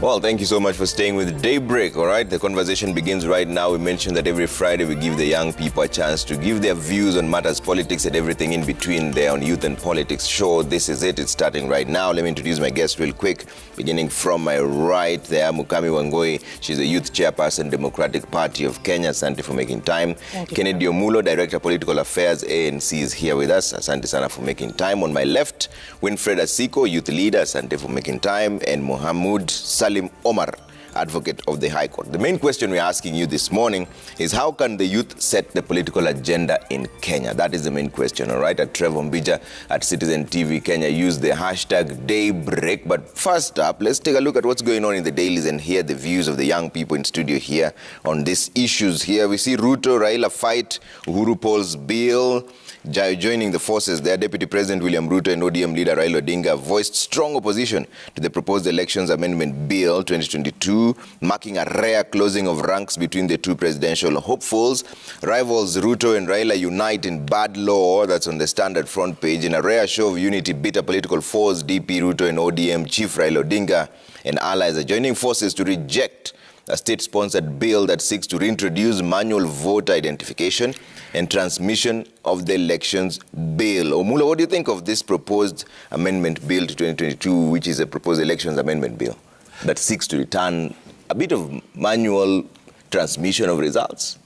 Well, thank you so much for staying with Daybreak, all right? The conversation begins right now. We mentioned that every Friday we give the young people a chance to give their views on matters, politics, and everything in between there on Youth and Politics Show. This is it. It's starting right now. Let me introduce my guest real quick. Beginning from my right there, Mukami Wangoi. She's a youth chairperson, Democratic Party of Kenya. Asante for making time. Kennedy Omulo, Director Political Affairs, ANC, is here with us. Asante sana for making time. On my left, Winfred Asiko, youth leader. Asante for making time. And Mohamud Salim Omar, advocate of the High Court. The main question we're asking you this morning is, how can the youth set the political agenda in Kenya? That is the main question, all right? At Trevor Mbija at Citizen TV Kenya, use the hashtag Daybreak. But first up, let's take a look at what's going on in the dailies and hear the views of the young people in studio here on these issues here. We see Ruto, Raila fight, Uhuru Paul's bill. Joining the forces there, Deputy President William Ruto and ODM leader Raila Odinga voiced strong opposition to the proposed Elections Amendment Bill 2022, marking a rare closing of ranks between the two presidential hopefuls. Rivals Ruto and Raila unite in bad law, that's on the Standard front page. In a rare show of unity, bitter political foes, DP Ruto and ODM Chief Raila Odinga and allies are joining forces to reject a state-sponsored bill that seeks to reintroduce manual voter identification and transmission of the elections bill. Omulo, what do you think of this proposed amendment bill to 2022, which is a proposed elections amendment bill that seeks to return a bit of manual transmission of results?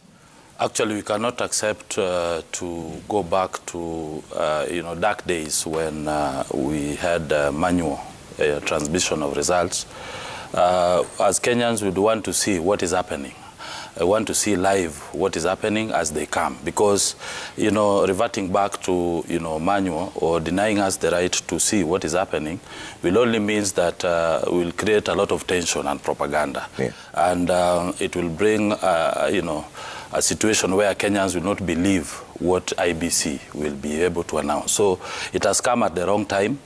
Actually, we cannot accept to go back to dark days when we had manual transmission of results. As Kenyans, we want to see what is happening. I want to see live what is happening as they come, because, reverting back to, manual or denying us the right to see what is happening will only means that will create a lot of tension and propaganda. Yeah. And it will bring, a situation where Kenyans will not believe what IBC will be able to announce. So it has come at the wrong time.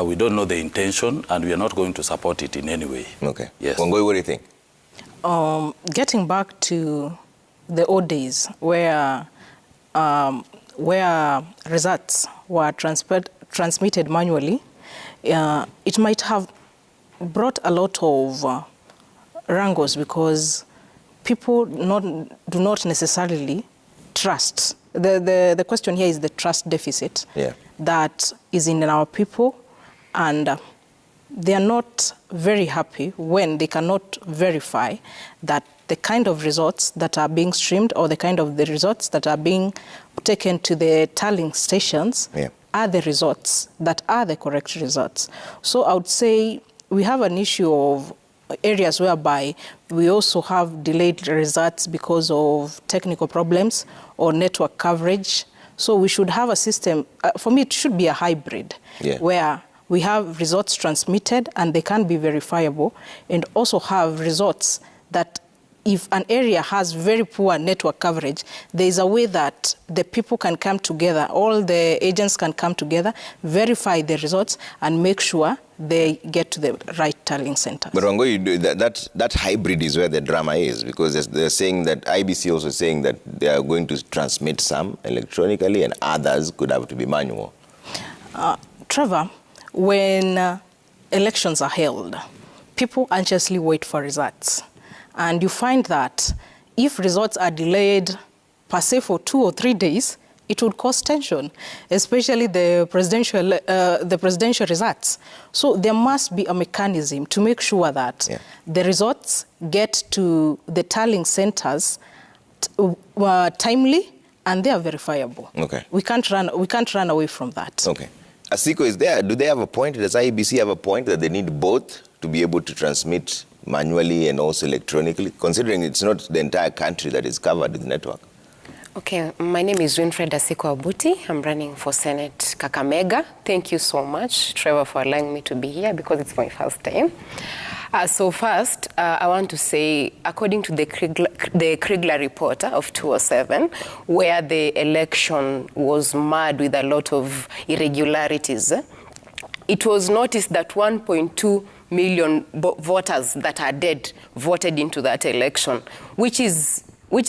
We don't know the intention, and we are not going to support it in any way. Okay. Yes. Wangoi, what do you think? Getting back to the old days where results were transmitted manually, it might have brought a lot of wrangles, because people do not necessarily trust. The question here is the trust deficit that is in our people, and they are not very happy when they cannot verify that the kind of results that are being streamed or the kind of the results that are being taken to the tallying stations are the results that are the correct results. So I would say we have an issue of areas whereby we also have delayed results because of technical problems or network coverage. So we should have a system, for me it should be a hybrid, where we have results transmitted and they can be verifiable, and also have results that if an area has very poor network coverage, there is a way that the people can come together, all the agents can come together, verify the results, and make sure they get to the right tallying centers. But Wangoi, that hybrid is where the drama is, because they're saying that IBC also saying that they are going to transmit some electronically and others could have to be manual. Trevor, when elections are held, people anxiously wait for results. And you find that if results are delayed per se for 2 or 3 days, it would cause tension, especially the presidential results. So there must be a mechanism to make sure that the results get to the tallying centers timely and they are verifiable. Okay. We can't run away from that. Okay. Asiko is there. Do they have a point? Does IBC have a point that they need both to be able to transmit manually and also electronically, considering it's not the entire country that is covered with the network? Okay, my name is Winfred Asiko Abuti. I'm running for Senate Kakamega. Thank you so much, Trevor, for allowing me to be here, because it's my first time. So first, I want to say, according to the Kriegler report of 2007, where the election was marred with a lot of irregularities, it was noticed that 1.2 million voters that are dead voted into that election, which is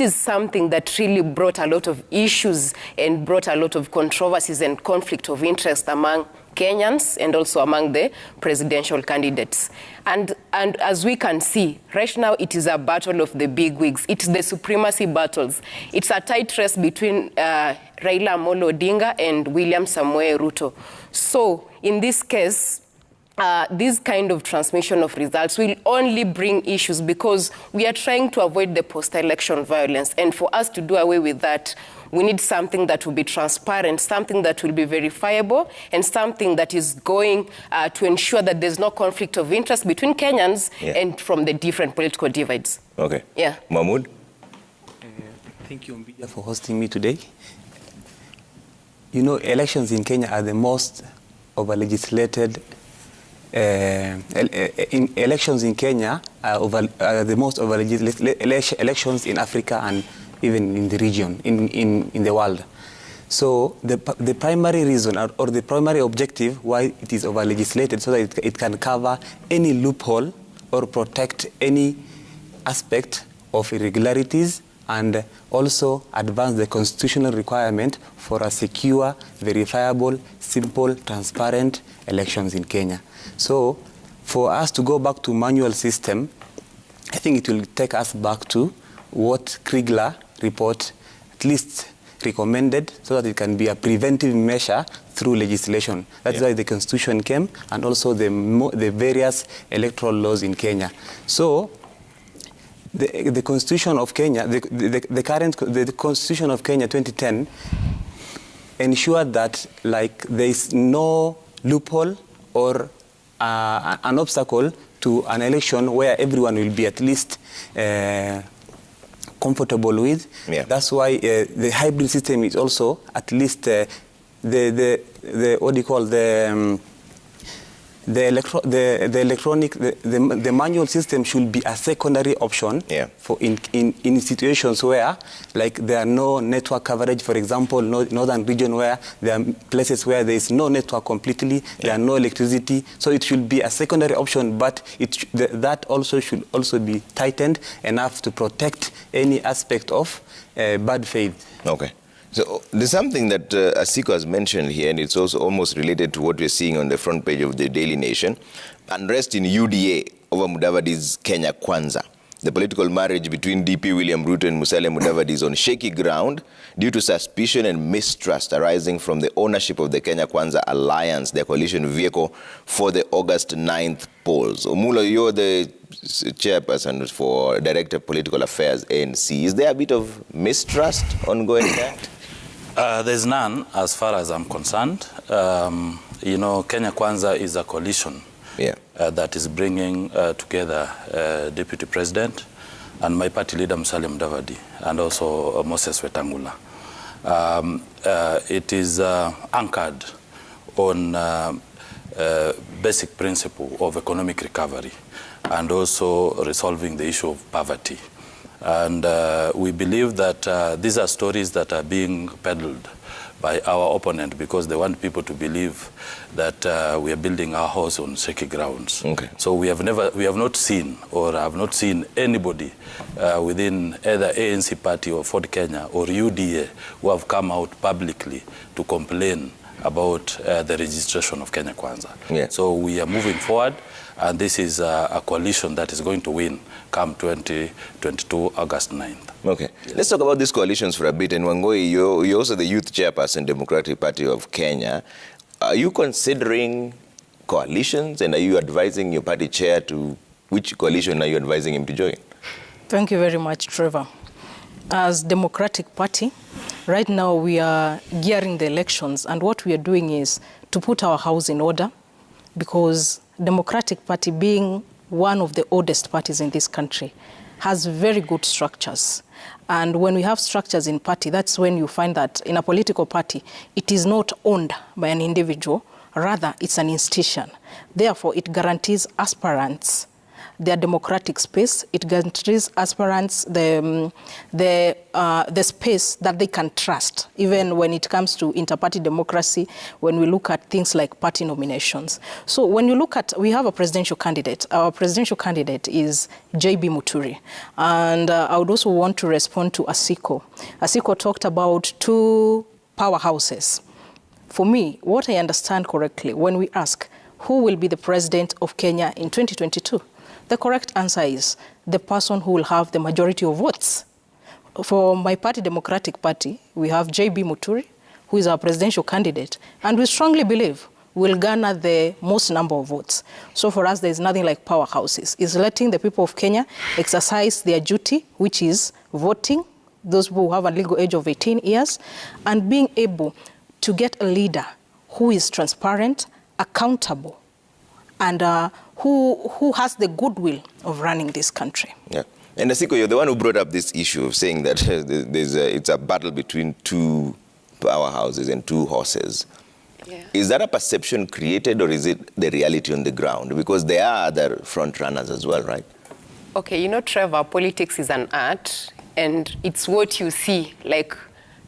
something that really brought a lot of issues and brought a lot of controversies and conflict of interest among Kenyans and also among the presidential candidates. And as we can see, right now it is a battle of the big wigs. It's the supremacy battles. It's a tight race between Raila Amolo Odinga and William Samoei Ruto. So in this case, this kind of transmission of results will only bring issues because we are trying to avoid the post-election violence. And for us to do away with that, we need something that will be transparent, something that will be verifiable, and something that is going to ensure that there's no conflict of interest between Kenyans and from the different political divides. Okay. Yeah. Mahmoud? Thank you, Mbija, for hosting me today. You know, elections in Kenya are the most over-legislated elections in Kenya are the most over-legislated elections in Africa and even in the region, in the world. So the primary reason or the primary objective why it is over-legislated so that it can cover any loophole or protect any aspect of irregularities and also advance the constitutional requirement for a secure, verifiable, simple, transparent elections in Kenya. So for us to go back to manual system, I think it will take us back to what Kriegler report at least recommended so that it can be a preventive measure through legislation. That's why the Constitution came and also the various electoral laws in Kenya. So the Constitution of Kenya, the Constitution of Kenya 2010 ensured that there is no loophole or an obstacle to an election where everyone will be at least comfortable with. Yeah. That's why the hybrid system is also at least the manual system should be a secondary option for in situations where there are no network coverage. For example, northern region where there are places where there is no network completely, there are no electricity. So it should be a secondary option, but that also should also be tightened enough to protect any aspect of bad faith. Okay. So there's something that Asiko has mentioned here, and it's also almost related to what we're seeing on the front page of the Daily Nation. Unrest in UDA over Mudavadi's Kenya Kwanza. The political marriage between DP William Ruto and Musalia Mudavadi is on shaky ground due to suspicion and mistrust arising from the ownership of the Kenya Kwanza Alliance, their coalition vehicle for the August 9th polls. Omulo, you're the chairperson for Director of Political Affairs, ANC. Is there a bit of mistrust ongoing there? There's none, as far as I'm concerned. You know, Kenya Kwanza is a coalition that is bringing together Deputy President and my party leader Musalia Mudavadi and also Moses Wetangula. It is anchored on basic principle of economic recovery and also resolving the issue of poverty. And we believe that these are stories that are being peddled by our opponent because they want people to believe that we are building our house on shaky grounds. Okay. So we have not seen or have not seen anybody within either ANC party or Ford Kenya or UDA who have come out publicly to complain about the registration of Kenya Kwanza. Yeah. So we are moving forward, and this is a coalition that is going to win come 2022 August 9th. Okay. Yes. Let's talk about these coalitions for a bit. And Wangoi, you're also the youth chairperson, Democratic Party of Kenya. Are you considering coalitions, and are you advising your party chair to which coalition are you advising him to join? Thank you very much, Trevor. As Democratic Party, right now we are gearing the elections, and what we are doing is to put our house in order, because Democratic Party, being one of the oldest parties in this country, has very good structures. And when we have structures in party, that's when you find that in a political party, it is not owned by an individual, rather it's an institution. Therefore, it guarantees aspirants their democratic space. It guarantees aspirants the space that they can trust, even when it comes to inter-party democracy, when we look at things like party nominations. So when you look at, we have a presidential candidate. Our presidential candidate is J.B. Muturi. And I would also want to respond to Asiko. Asiko talked about two powerhouses. for me, what I understand correctly, when we ask who will be the president of Kenya in 2022, the correct answer is the person who will have the majority of votes. For my party, Democratic Party, we have J.B. Muturi, who is our presidential candidate, and we strongly believe will garner the most number of votes. So for us, there is nothing like powerhouses. It's letting the people of Kenya exercise their duty, which is voting, those who have a legal age of 18 years, and being able to get a leader who is transparent, accountable, and who has the goodwill of running this country. Yeah. And Asiko, you're the one who brought up this issue of saying that it's a battle between two powerhouses and two horses. Yeah. Is that a perception created, or is it the reality on the ground? Because there are other front runners as well, right? Okay, you know, Trevor, politics is an art, and it's what you see. Like,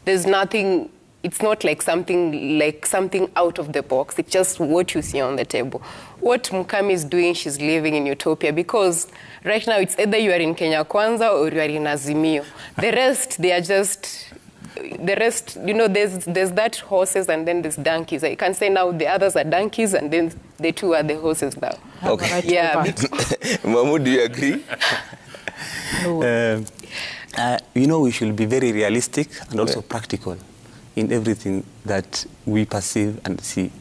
there's nothing, it's not like something out of the box. It's just what you see on the table. What Mukami is doing, she's living in utopia, because right now it's either you are in Kenya Kwanza or you are in Azimio. The rest, they are just... The rest, you know, there's that horses and then there's donkeys. I can say now the others are donkeys and then the two are the horses now. Okay. Yeah. Mahmoud, do you agree? No. You know, we should be very realistic and also practical in everything that we perceive and see.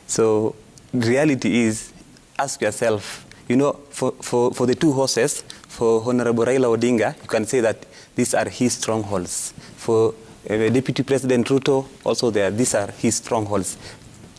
So the reality is, ask yourself, you know, for the two horses, for Honorable Raila Odinga, you can say that these are his strongholds. For Deputy President Ruto, also these are his strongholds.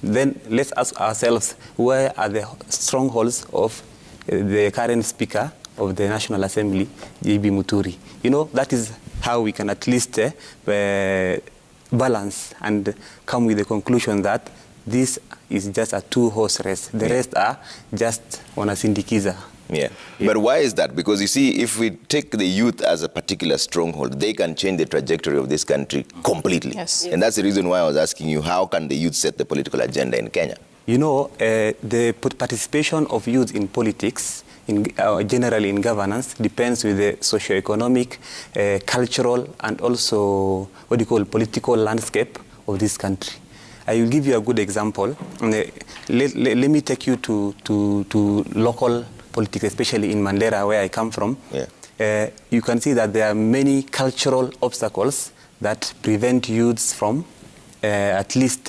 Then let's ask ourselves, where are the strongholds of the current Speaker of the National Assembly, J.B. Muturi? You know, that is how we can at least balance and come with the conclusion that this is just a two-horse race. The rest are just on a syndikiza. Yeah. But why is that? Because you see, if we take the youth as a particular stronghold, they can change the trajectory of this country completely. Yes. And that's the reason why I was asking you, how can the youth set the political agenda in Kenya? You know, the participation of youth in politics, generally in governance, depends with the socio-economic, cultural, and also what you call political landscape of this country. I will give you a good example. Let me take you to local politics, especially in Mandera, where I come from. Yeah. You can see that there are many cultural obstacles that prevent youths from at least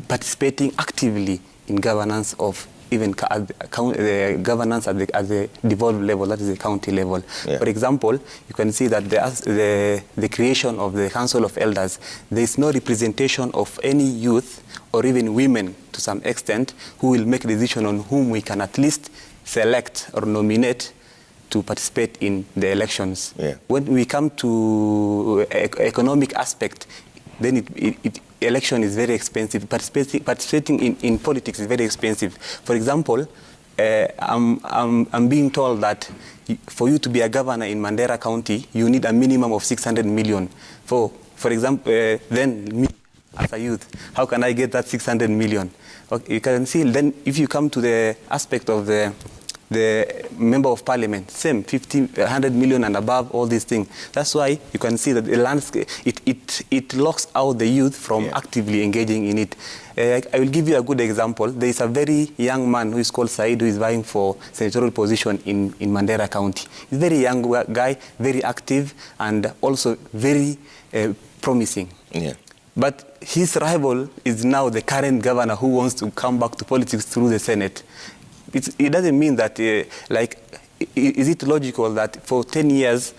participating actively in governance of even governance at the devolved level, that is the county level. Yeah. For example, you can see that the creation of the Council of Elders, there is no representation of any youth or even women to some extent who will make a decision on whom we can at least select or nominate to participate in the elections. Yeah. When we come to economic aspect, then election is very expensive. Participating in politics is very expensive. For example, I'm being told that for you to be a governor in Mandera County, you need a minimum of 600 million. For example, then me as a youth, how can I get that 600 million? Okay, you can see then if you come to the aspect of the member of parliament, same 100 million and above, all these things. That's why you can see that the landscape, it locks out the youth from actively engaging in it. I will give you a good example. There is a very young man who is called Said, who is vying for senatorial position in Mandera County. He's a very young guy, very active, and also very promising. Yeah. But his rival is now the current governor who wants to come back to politics through the Senate. It doesn't mean that, is it logical that for 10 years,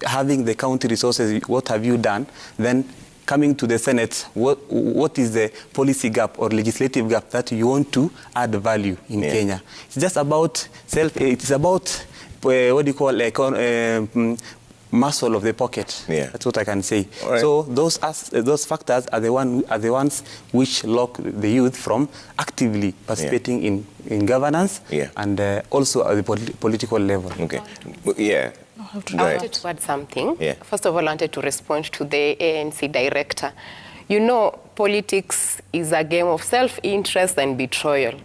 having the county resources, what have you done? Then coming to the Senate, what is the policy gap or legislative gap that you want to add value in Kenya? It's just about it's about, what do you call, muscle of the pocket. Yeah. That's what I can say. Right. So those factors are the ones which lock the youth from actively participating in governance and also at the political level. Okay. Yeah. I wanted to add something. Yeah. First of all, I wanted to respond to the ANC director. You know, politics is a game of self-interest and betrayal.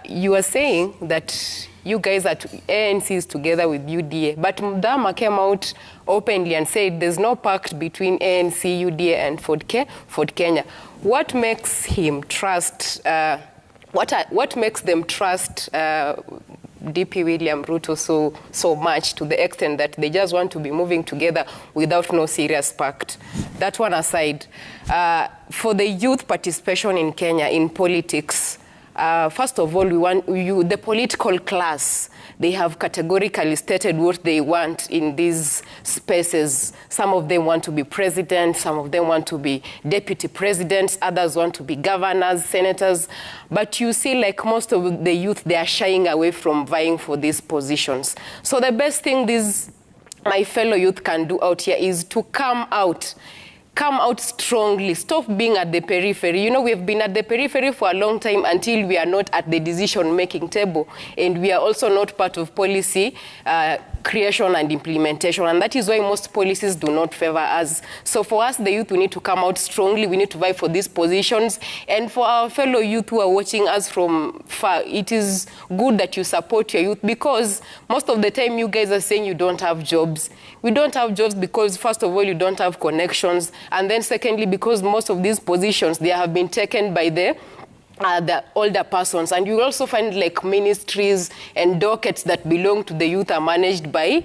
You are saying that you guys are ANCs together with UDA. But Mudama came out openly and said there's no pact between ANC, UDA, and Ford Kenya. What makes him trust? What makes them trust DP William Ruto so much, to the extent that they just want to be moving together without no serious pact? That one aside, for the youth participation in Kenya in politics, first of all, the political class, they have categorically stated what they want in these spaces. Some of them want to be president, some of them want to be deputy presidents, others want to be governors, senators. But you see, like most of the youth, they are shying away from vying for these positions. So the best thing my fellow youth can do out here is to come out strongly. Stop being at the periphery. You know, we've been at the periphery for a long time until we are not at the decision-making table, and we are also not part of policy creation and implementation, and that is why most policies do not favor us. So for us, the youth, we need to come out strongly. We need to vie for these positions. And for our fellow youth who are watching us from far, it is good that you support your youth, because most of the time you guys are saying you don't have jobs. We don't have jobs because, first of all, you don't have connections, and then secondly, because most of these positions, they have been taken by the older persons. And you also find like ministries and dockets that belong to the youth are managed by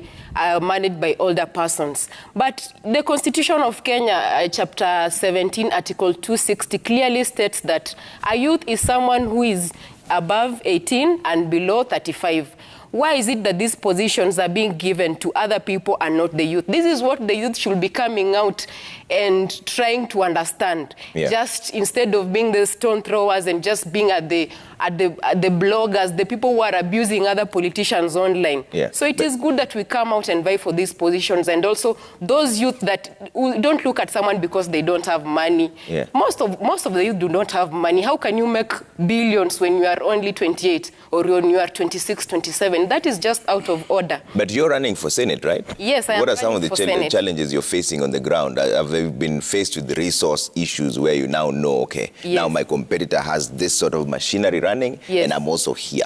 older persons. But the Constitution of Kenya, Chapter 17, Article 260, clearly states that a youth is someone who is above 18 and below 35. Why is it that these positions are being given to other people and not the youth? This is what the youth should be coming out and trying to understand. Yeah. Just instead of being the stone throwers and just being at the bloggers, the people who are abusing other politicians online. Yeah. So it is good that we come out and vie for these positions, and also those youth that don't look at someone because they don't have money. Yeah. Most of the youth do not have money. How can you make billions when you are only 28 or when you are 26, 27? That is just out of order. But you're running for Senate, right? Yes, I am. What are some of the challenges you're facing on the ground? Have you been faced with the resource issues where you now know, okay, yes, now my competitor has this sort of machinery running, yes, and I'm also here?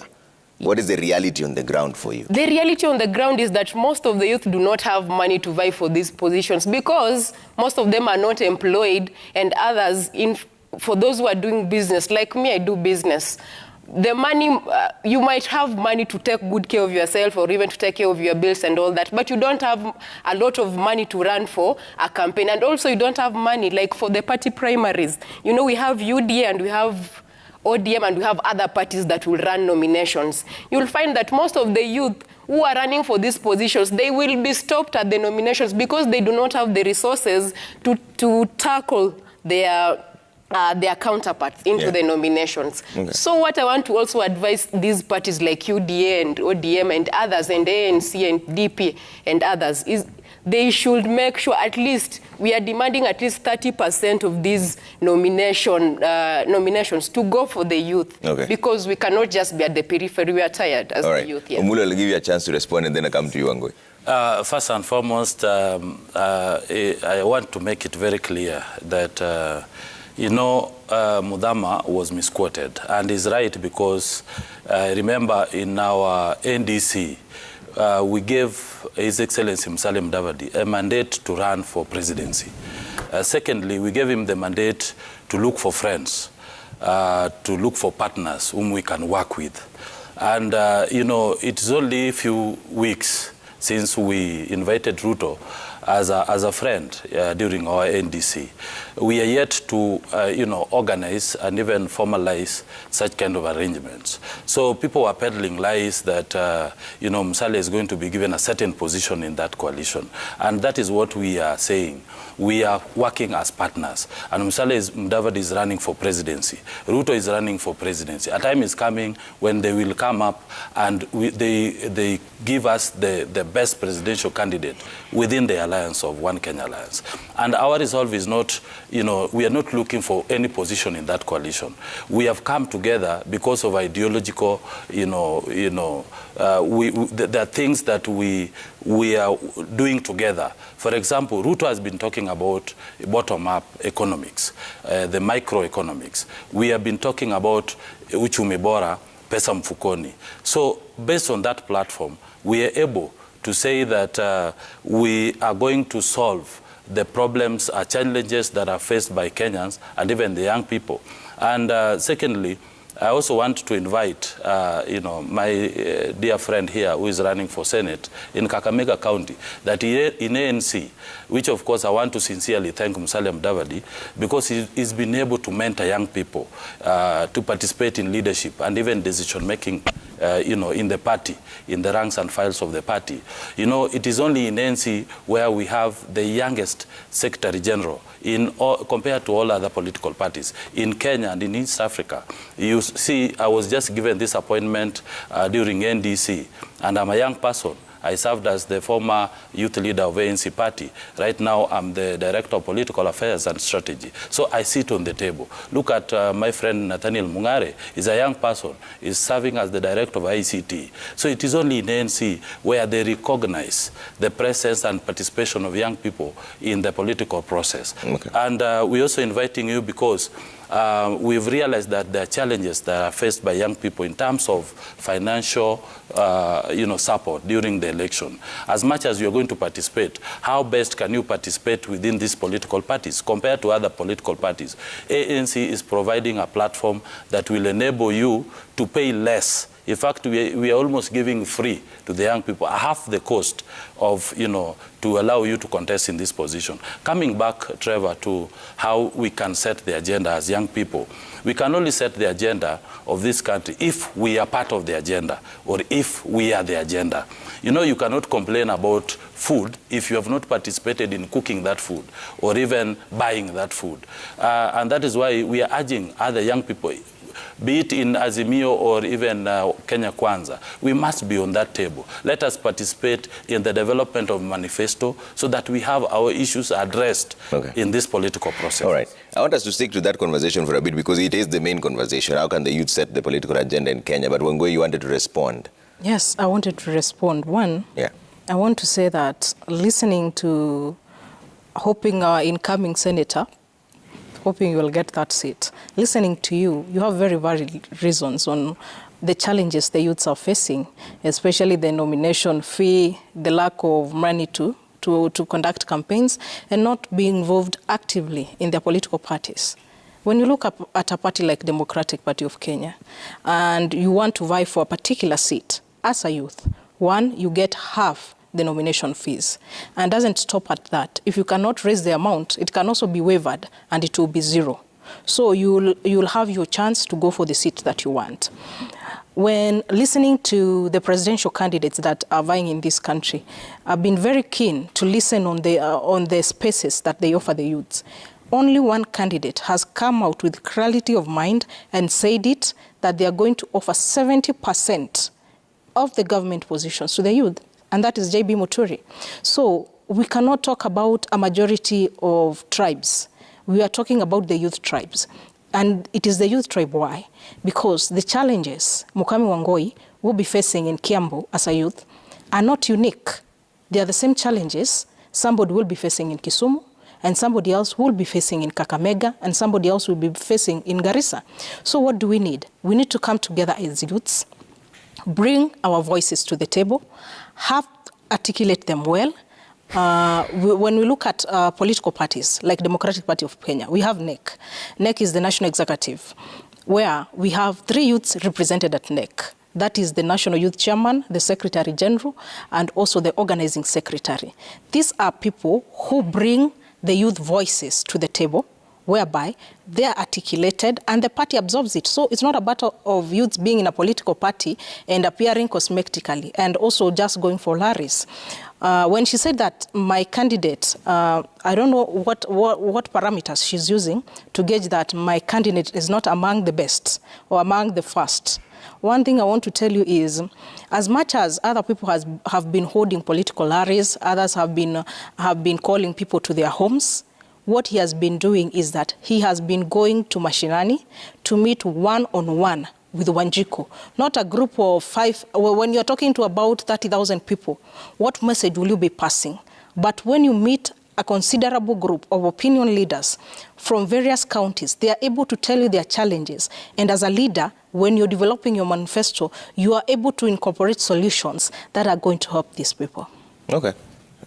What is the reality on the ground for you? The reality on the ground is that most of the youth do not have money to vie for these positions, because most of them are not employed, and others, for those who are doing business, like me, I do business. The money, you might have money to take good care of yourself or even to take care of your bills and all that, but you don't have a lot of money to run for a campaign. And also you don't have money, like for the party primaries. You know, we have UDA and we have ODM and we have other parties that will run nominations. You'll find that most of the youth who are running for these positions, they will be stopped at the nominations because they do not have the resources to tackle their counterparts into the nominations. Okay. So what I want to also advise these parties like UDA and ODM and others, and ANC and DP and others, is they should make sure at least we are demanding at least 30% of these nominations to go for the youth. Okay. Because we cannot just be at the periphery. We are tired as the youth. Yeah. Omulo, I'll give you a chance to respond and then I come to you, Angoi. First and foremost, I want to make it very clear that you know, Mudama was misquoted, and is right, because remember in our NDC, we gave His Excellency Musalia Mudavadi a mandate to run for presidency. Secondly, we gave him the mandate to look for friends, to look for partners whom we can work with. And, you know, it's only a few weeks since we invited Ruto as a friend during our NDC. We are yet to, you know, organize and even formalize such kind of arrangements. So people are peddling lies that, you know, Musalia is going to be given a certain position in that coalition. And that is what we are saying. We are working as partners. And Musalia Mudavadi is running for presidency. Ruto is running for presidency. A time is coming when they will come up and they give us the best presidential candidate within the alliance of One Kenya Alliance. And our resolve is not, you know, we are not looking for any position in that coalition. We have come together because of ideological, there are things that we are doing together. For example, Ruto has been talking about bottom-up economics, the microeconomics. We have been talking about uchumi bora pesa mfukoni. So based on that platform, we are able to say that we are going to solve the problems, challenges that are faced by Kenyans and even the young people. And secondly, I also want to invite, my dear friend here who is running for Senate in Kakamega County, that in ANC, which of course I want to sincerely thank Musalia Mudavadi, because he's been able to mentor young people to participate in leadership and even decision-making, in the party, in the ranks and files of the party. It is only in ANC where we have the youngest Secretary General compared to all other political parties. In Kenya and in East Africa, you see, I was just given this appointment during NDC, and I'm a young person. I served as the former youth leader of ANC party. Right now, I'm the director of political affairs and strategy. So I sit on the table. Look at my friend Nathaniel Mungare. He's a young person. He's serving as the director of ICT. So it is only in ANC where they recognize the presence and participation of young people in the political process. Okay. And we're also inviting you because we've realized that there are challenges that are faced by young people in terms of financial, support during the election. As much as you're going to participate, how best can you participate within these political parties compared to other political parties? ANC is providing a platform that will enable you to pay less. In fact, we are almost giving free to the young people, half the cost of, to allow you to contest in this position. Coming back, Trevor, to how we can set the agenda as young people. We can only set the agenda of this country if we are part of the agenda or if we are the agenda. You cannot complain about food if you have not participated in cooking that food or even buying that food. And that is why we are urging other young people, be it in Azimio or even Kenya Kwanza, we must be on that table. Let us participate in the development of manifesto so that we have our issues addressed in this political process. All right. I want us to stick to that conversation for a bit because it is the main conversation. How can the youth set the political agenda in Kenya? But Wangui, you wanted to respond. Yes, I wanted to respond. One, I want to say that listening to hoping our incoming senator, hoping you will get that seat. Listening to you, you have very valid reasons on the challenges the youths are facing, especially the nomination fee, the lack of money to conduct campaigns, and not being involved actively in their political parties. When you look at a party like Democratic Party of Kenya, and you want to vie for a particular seat, as a youth, one, you get half the nomination fees. And doesn't stop at that. If you cannot raise the amount, it can also be waived and it will be zero. So you'll have your chance to go for the seat that you want. When listening to the presidential candidates that are vying in this country, I've been very keen to listen on the spaces that they offer the youths. Only one candidate has come out with clarity of mind and said it, that they are going to offer 70% of the government positions to the youth, and that is J.B. Muturi. So we cannot talk about a majority of tribes. We are talking about the youth tribes. And it is the youth tribe. Why? Because the challenges Mukami Wangui will be facing in Kiambu as a youth are not unique. They are the same challenges somebody will be facing in Kisumu, and somebody else will be facing in Kakamega, and somebody else will be facing in Garissa. So what do we need? We need to come together as youths, bring our voices to the table, articulate them well. When we look at political parties, like Democratic Party of Kenya, we have NEC. NEC is the National Executive, where we have 3 youths represented at NEC. That is the National Youth Chairman, the Secretary General, and also the Organizing Secretary. These are people who bring the youth voices to the table, whereby they are articulated and the party absorbs it. So it's not a matter of youths being in a political party and appearing cosmetically and also just going for laris. When she said that my candidate, I don't know what parameters she's using to gauge that my candidate is not among the best or among the first. One thing I want to tell you is, as much as other people have been holding political laris, others have been calling people to their homes, what he has been doing is that he has been going to mashinani to meet one-on-one with Wanjiku, not a group of 5. When you're talking to about 30,000 people, what message will you be passing? But when you meet a considerable group of opinion leaders from various counties. They are able to tell you their challenges. And as a leader, when you're developing your manifesto, you are able to incorporate solutions that are going to help these people. Okay.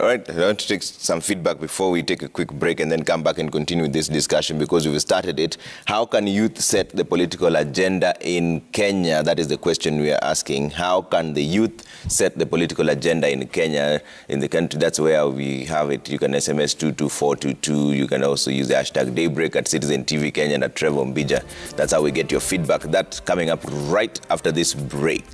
All right, I want to take some feedback before we take a quick break and then come back and continue this discussion because we've started it. How can youth set the political agenda in Kenya? That is the question we are asking. How can the youth set the political agenda in Kenya, in the country? That's where we have it. You can SMS 22422. You can also use the hashtag Daybreak at Citizen TV Kenya and at Trevor Mbija. That's how we get your feedback. That's coming up right after this break.